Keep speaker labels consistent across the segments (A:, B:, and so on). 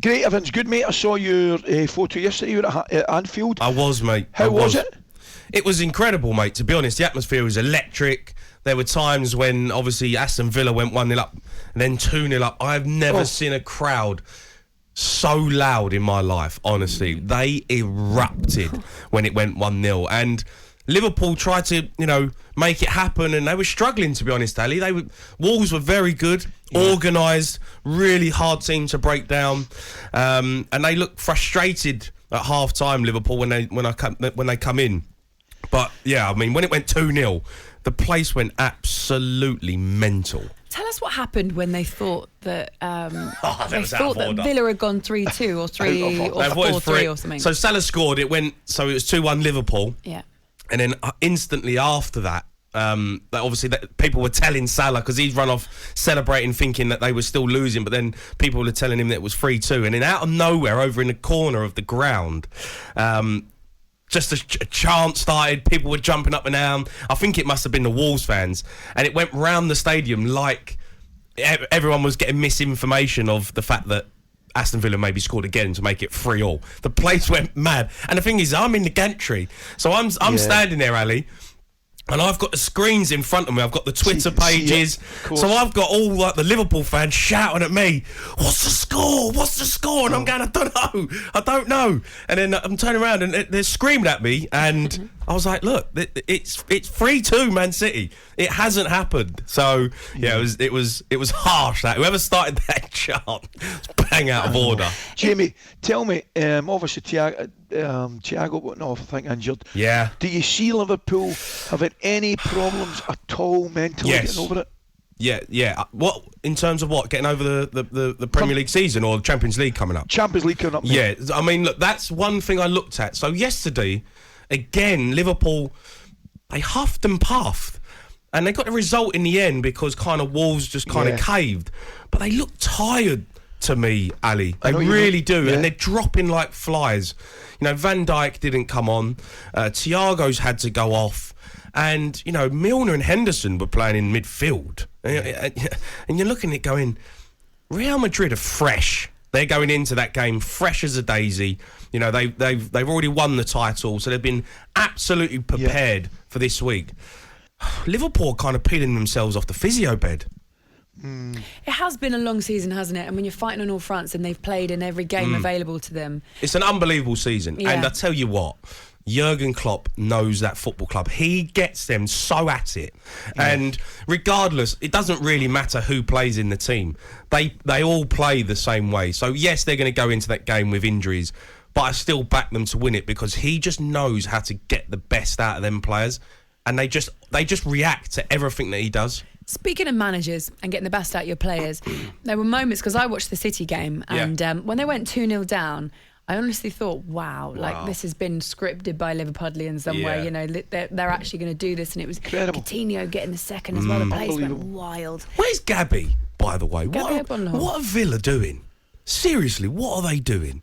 A: Great, everything's good, mate. I saw your photo yesterday. You were at Anfield.
B: I was, mate.
A: How was it?
B: It was incredible, mate. To be honest, the atmosphere was electric. There were times when, obviously, Aston Villa went 1-0 up and then 2-0 up. I've never seen a crowd so loud in my life, honestly. They erupted when it went 1-0. And Liverpool tried to, make it happen, and they were struggling, to be honest, Ali. Wolves were very good, organised, really hard team to break down, and they looked frustrated at half time, Liverpool, when they come in. But yeah, I mean, when it went 2-0, the place went absolutely mental.
C: Tell us what happened when they thought that
B: that
C: Villa had gone 3-2 or 3 or 4-3 or something.
B: So Salah scored. It was 2-1 Liverpool.
C: Yeah.
B: And then instantly after that, obviously people were telling Salah, because he's run off celebrating thinking that they were still losing, but then people were telling him that it was 3-2. And then out of nowhere, over in the corner of the ground, just a chant started. People were jumping up and down. I think it must have been the Wolves fans. And it went round the stadium like everyone was getting misinformation of the fact that Aston Villa maybe scored again to make it 3-3. The place went mad. And the thing is, I'm in the gantry. So I'm standing there, Ali, and I've got the screens in front of me. I've got the Twitter pages. So I've got all the Liverpool fans shouting at me, "What's the score? What's the score?" And I'm going, I don't know. And then I'm turning around and they're screaming at me. And I was like, look, it's 3-2 Man City. It hasn't happened. So yeah, it was harsh. That whoever started that chant was bang out of order.
A: Jamie, tell me, obviously Thiago went off, I think, injured.
B: Yeah.
A: Do you see Liverpool having any problems at all mentally getting over it?
B: Yeah. What, in terms of what, getting over the Premier League season or the Champions League coming up?
A: Champions League coming up.
B: Mate. Yeah, I mean, look, that's one thing I looked at. So yesterday, again, Liverpool, they huffed and puffed, and they got the result in the end because kind of Wolves just kind of caved. But they look tired to me, Ali. They really do, and they're dropping like flies. Van Dijk didn't come on. Thiago's had to go off. And, Milner and Henderson were playing in midfield. And you're looking at it going, Real Madrid are fresh. They're going into that game fresh as a daisy. They've already won the title, so they've been absolutely prepared for this week. Liverpool are kind of peeling themselves off the physio bed.
C: It has been a long season, hasn't it? And when you're fighting on all fronts and they've played in every game available to them.
B: It's an unbelievable season. Yeah. And I tell you what, Jurgen Klopp knows that football club. He gets them so at it. Yeah. And regardless, it doesn't really matter who plays in the team. They all play the same way. So yes, they're going to go into that game with injuries, but I still back them to win it because he just knows how to get the best out of them players. And they just react to everything that he does.
C: Speaking of managers and getting the best out of your players, there were moments, because I watched the City game, and when they went 2-0 down, I honestly thought, wow, like this has been scripted by Liverpudlians somewhere. They're actually going to do this, and it was incredible. Coutinho getting the second as well. The place went wild.
B: Where's Gabby, by the way? What are Villa doing? Seriously, what are they doing?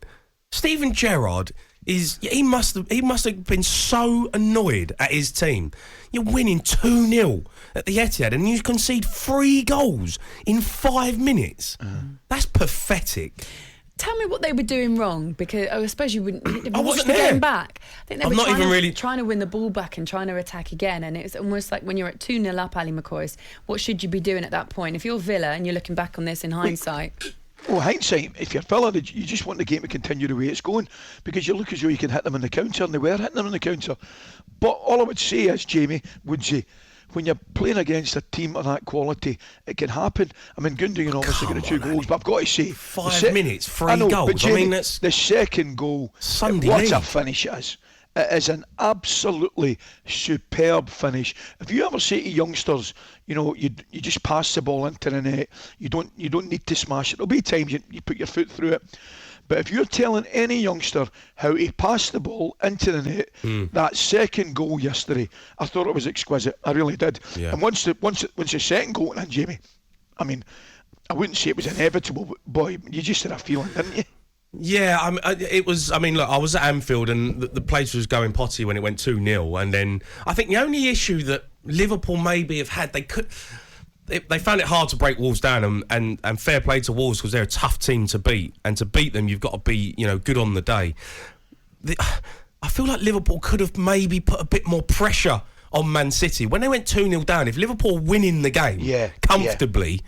B: Steven Gerrard he must have been so annoyed at his team. You're winning 2-0 at the Etihad and you concede 3 goals in 5 minutes. That's pathetic.
C: Tell me what they were doing wrong, because I suppose you wouldn't.
B: I wasn't there.
C: Game back. I think they were trying to win the ball back and trying to attack again. And it's almost like when you're at 2-0 up, Ali McCoy, what should you be doing at that point? If you're Villa and you're looking back on this in hindsight.
A: Well, hindsight, if you're Villa, you just want the game to continue the way it's going, because you look as though you can hit them on the counter, and they were hitting them on the counter. But all I would say is, Jamie, when you're playing against a team of that quality, it can happen. I mean, Gundogan obviously got 2 goals, but I've got to say,
B: 5 minutes, 3 goals.
A: But Jamie,
B: that's
A: the second goal.
B: Sunday
A: what
B: league.
A: A finish it is. It is an absolutely superb finish. If you ever say to youngsters, you just pass the ball into the net, you don't need to smash it. There'll be times you put your foot through it. But if you're telling any youngster how to pass the ball into the net, that second goal yesterday, I thought it was exquisite. I really did. Yeah. And once the second goal went in, Jamie, I mean, I wouldn't say it was inevitable, but boy, you just had a feeling, didn't you?
B: Yeah, it was. I mean, look, I was at Anfield and the place was going potty when it went 2-0, and then I think the only issue that Liverpool maybe have had, they found it hard to break Wolves down, and fair play to Wolves because they're a tough team to beat, and to beat them you've got to be good on the day. I feel like Liverpool could have maybe put a bit more pressure on Man City when they went 2-0 down. If Liverpool winning the game comfortably,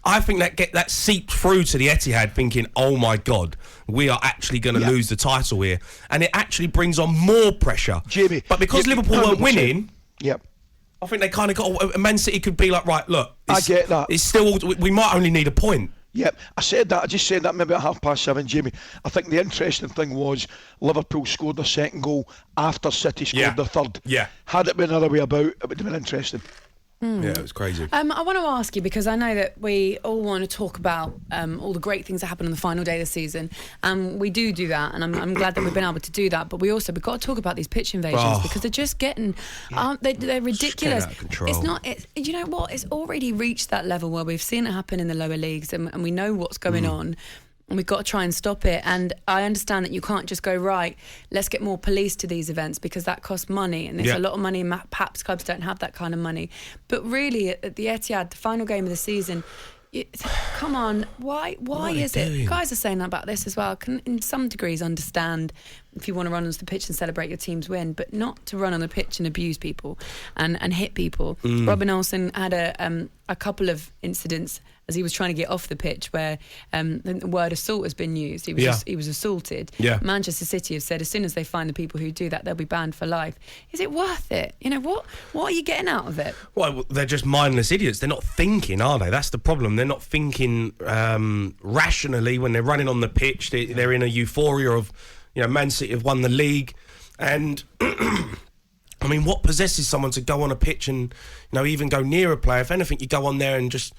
B: I think that seeped through to the Etihad, thinking, oh my God, we are actually going to lose the title here, and it actually brings on more pressure.
A: Jamie,
B: but because Liverpool weren't winning, I think they kind of got. Man City could be like, right, look,
A: I get that.
B: It's still, we might only need a point.
A: Yep, I just said that maybe at 7:30, Jamie. I think the interesting thing was Liverpool scored their second goal after City scored their third.
B: Yeah.
A: Had it been another way about, it would have been interesting.
B: Yeah, it was crazy.
C: I want to ask you, because I know that we all want to talk about all the great things that happened on the final day of the season, and we do that, and I'm glad that we've been able to do that. But we've got to talk about these pitch invasions because they're just getting, they're ridiculous.
B: Out of control.
C: It's not. You know what? It's already reached that level where we've seen it happen in the lower leagues, and we know what's going on. And we've got to try and stop it. And I understand that you can't just go, right, let's get more police to these events because that costs money. And it's a lot of money, and perhaps clubs don't have that kind of money. But really, at the Etihad, the final game of the season, come on, why is it? Guys are saying about this as well. Can, in some degrees, understand if you want to run onto the pitch and celebrate your team's win, but not to run on the pitch and abuse people and hit people. Robin Olsen had a couple of incidents as he was trying to get off the pitch where the word assault has been used. He was assaulted.
B: Yeah.
C: Manchester City have said as soon as they find the people who do that, they'll be banned for life. Is it worth it? What are you getting out of it?
B: Well, they're just mindless idiots. They're not thinking, are they? That's the problem. They're not thinking rationally when they're running on the pitch. They're in a euphoria of, Man City have won the league. And, I mean, what possesses someone to go on a pitch and, even go near a player? If anything, you go on there and just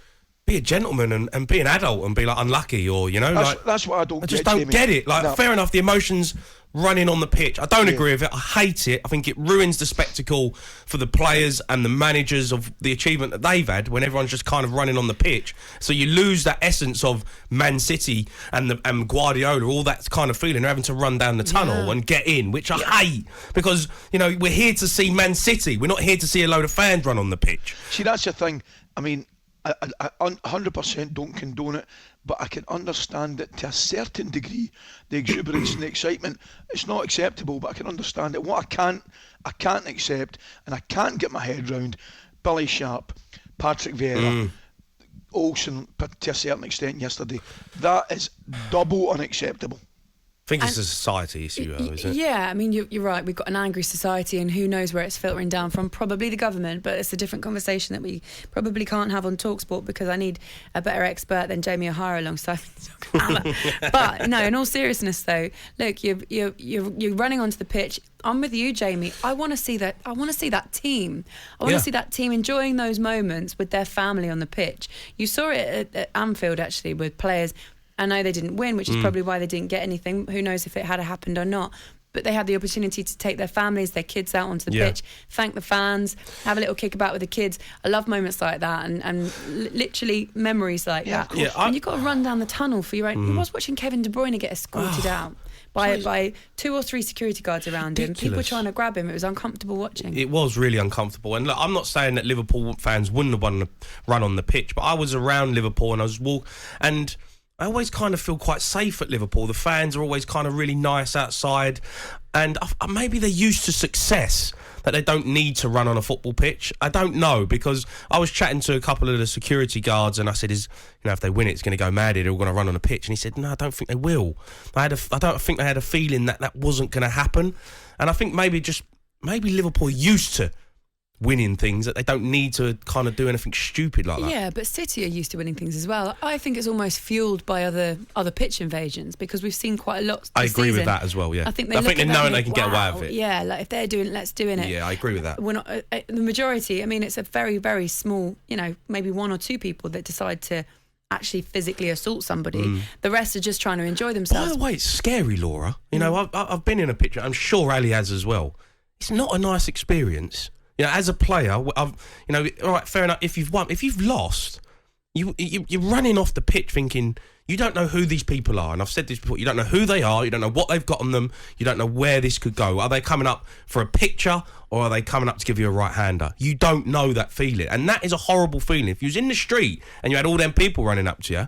B: be a gentleman and be an adult and be like unlucky or
A: that's what I don't.
B: I just don't get it. Fair enough, the emotions running on the pitch. I don't agree with it. I hate it. I think it ruins the spectacle for the players and the managers of the achievement that they've had when everyone's just kind of running on the pitch. So you lose that essence of Man City and Guardiola, all that kind of feeling. They're having to run down the tunnel and get in, which I hate because we're here to see Man City. We're not here to see a load of fans run on the pitch.
A: See, that's the thing. I mean, I 100% don't condone it, but I can understand it to a certain degree. The exuberance and the excitement, it's not acceptable, but I can understand it. What I can't accept, and I can't get my head round, Billy Sharp, Patrick Vieira, Olsen to a certain extent yesterday. That is double unacceptable.
B: I think it's a society issue, though, isn't it?
C: Yeah, I mean, you're right. We've got an angry society, and who knows where it's filtering down from? Probably the government, but it's a different conversation that we probably can't have on talkSPORT because I need a better expert than Jamie O'Hara alongside me. But no, in all seriousness, though, look, you're running onto the pitch. I'm with you, Jamie. I want to see that. I want to see that team. I want to see that team enjoying those moments with their family on the pitch. You saw it at Anfield actually with players. I know they didn't win, which is probably why they didn't get anything. Who knows if it had happened or not. But they had the opportunity to take their families, their kids out onto the pitch, thank the fans, have a little kickabout with the kids. I love moments like that and literally memories like that.
A: Yeah,
C: and you've got to run down the tunnel for your own. I was watching Kevin De Bruyne get escorted out by 2 or 3 security guards around him. People trying to grab him. It was uncomfortable watching.
B: It was really uncomfortable. And look, I'm not saying that Liverpool fans wouldn't have run on the pitch, but I was around Liverpool and I was and I always kind of feel quite safe at Liverpool. The fans are always kind of really nice outside. And maybe they're used to success, that they don't need to run on a football pitch. I don't know, because I was chatting to a couple of the security guards and I said, if they win it, it's going to go mad. They're all going to run on a pitch. And he said, no, I don't think they will. I don't think they had a feeling that wasn't going to happen. And I think maybe Liverpool are used to winning things, that they don't need to kind of do anything stupid like that.
C: Yeah, but City are used to winning things as well. I think it's almost fueled by other pitch invasions because we've seen quite a lot.
B: I agree with that as well. Yeah,
C: I think they're
B: knowing they can get away with it.
C: Yeah, like if they're doing it, let's doing it.
B: Yeah, I agree with that.
C: We're not the majority. I mean, it's a very, very small. Maybe 1 or 2 people that decide to actually physically assault somebody. The rest are just trying to enjoy themselves.
B: By the way, it's scary, Laura. I've been in a picture. I'm sure Ali has as well. It's not a nice experience. As a player, all right, fair enough. If you've lost, you're running off the pitch thinking you don't know who these people are, and I've said this before. You don't know who they are. You don't know what they've got on them. You don't know where this could go. Are they coming up for a picture, or are they coming up to give you a right-hander? You don't know that feeling, and that is a horrible feeling. If you was in the street and you had all them people running up to you,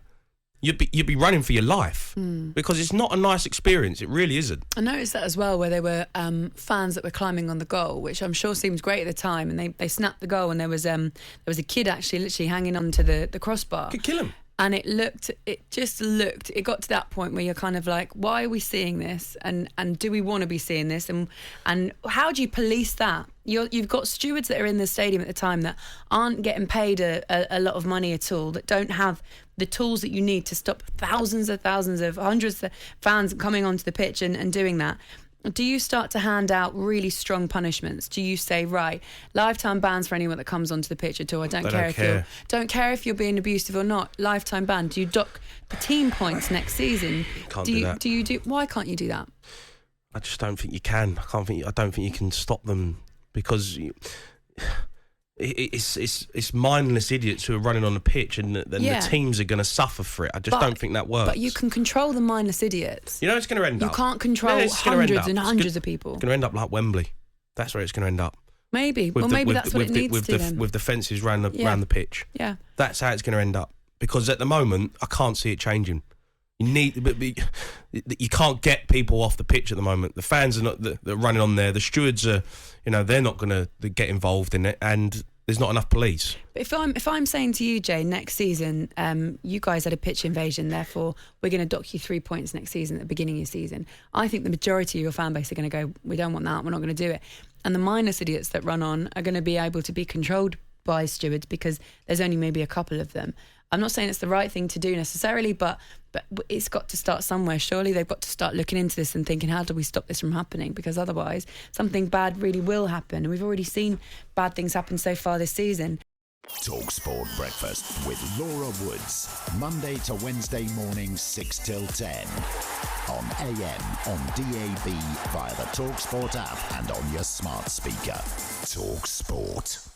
B: you'd be running for your life because it's not a nice experience. It really isn't. I
C: noticed that as well, where there were fans that were climbing on the goal, which I'm sure seemed great at the time, and they snapped the goal, and there was a kid actually literally hanging onto the crossbar.
B: Could kill him.
C: And it got to that point where you're kind of like, why are we seeing this? And do we want to be seeing this? And how do you police that? You've got stewards that are in the stadium at the time that aren't getting paid a lot of money at all, that don't have the tools that you need to stop thousands of hundreds of fans coming onto the pitch and doing that. Do you start to hand out really strong punishments? Do you say, right, lifetime bans for anyone that comes onto the pitch at all? I don't care if you're being abusive or not. Lifetime ban. Do you dock the team points next season?
B: Can't do that.
C: Why can't you do that?
B: I just don't think you can. I don't think you can stop them because it's mindless idiots who are running on the pitch, and the teams are going to suffer for it. I just don't think that works.
C: But you can control the mindless idiots.
B: You know it's going to end up.
C: You can't control hundreds and hundreds of people.
B: It's going to end up like Wembley. That's where it's going to end up.
C: Maybe. That's what it needs to then.
B: With the fences round the pitch.
C: Yeah.
B: That's how it's going to end up. Because at the moment, I can't see it changing. You can't get people off the pitch at the moment. The fans are not they're running on there. The stewards are, they're not going to get involved in it, and there's not enough police.
C: If I'm saying to you, Jay, next season, you guys had a pitch invasion, therefore we're going to dock you 3 points next season at the beginning of your season. I think the majority of your fan base are going to go, we don't want that, we're not going to do it. And the mindless idiots that run on are going to be able to be controlled by stewards because there's only maybe a couple of them. I'm not saying it's the right thing to do necessarily, but it's got to start somewhere. Surely they've got to start looking into this and thinking, how do we stop this from happening? Because otherwise, something bad really will happen. And we've already seen bad things happen so far this season.
D: talkSPORT Breakfast with Laura Woods. Monday to Wednesday mornings 6 till 10. On AM, on DAB, via the talkSPORT app and on your smart speaker. talkSPORT.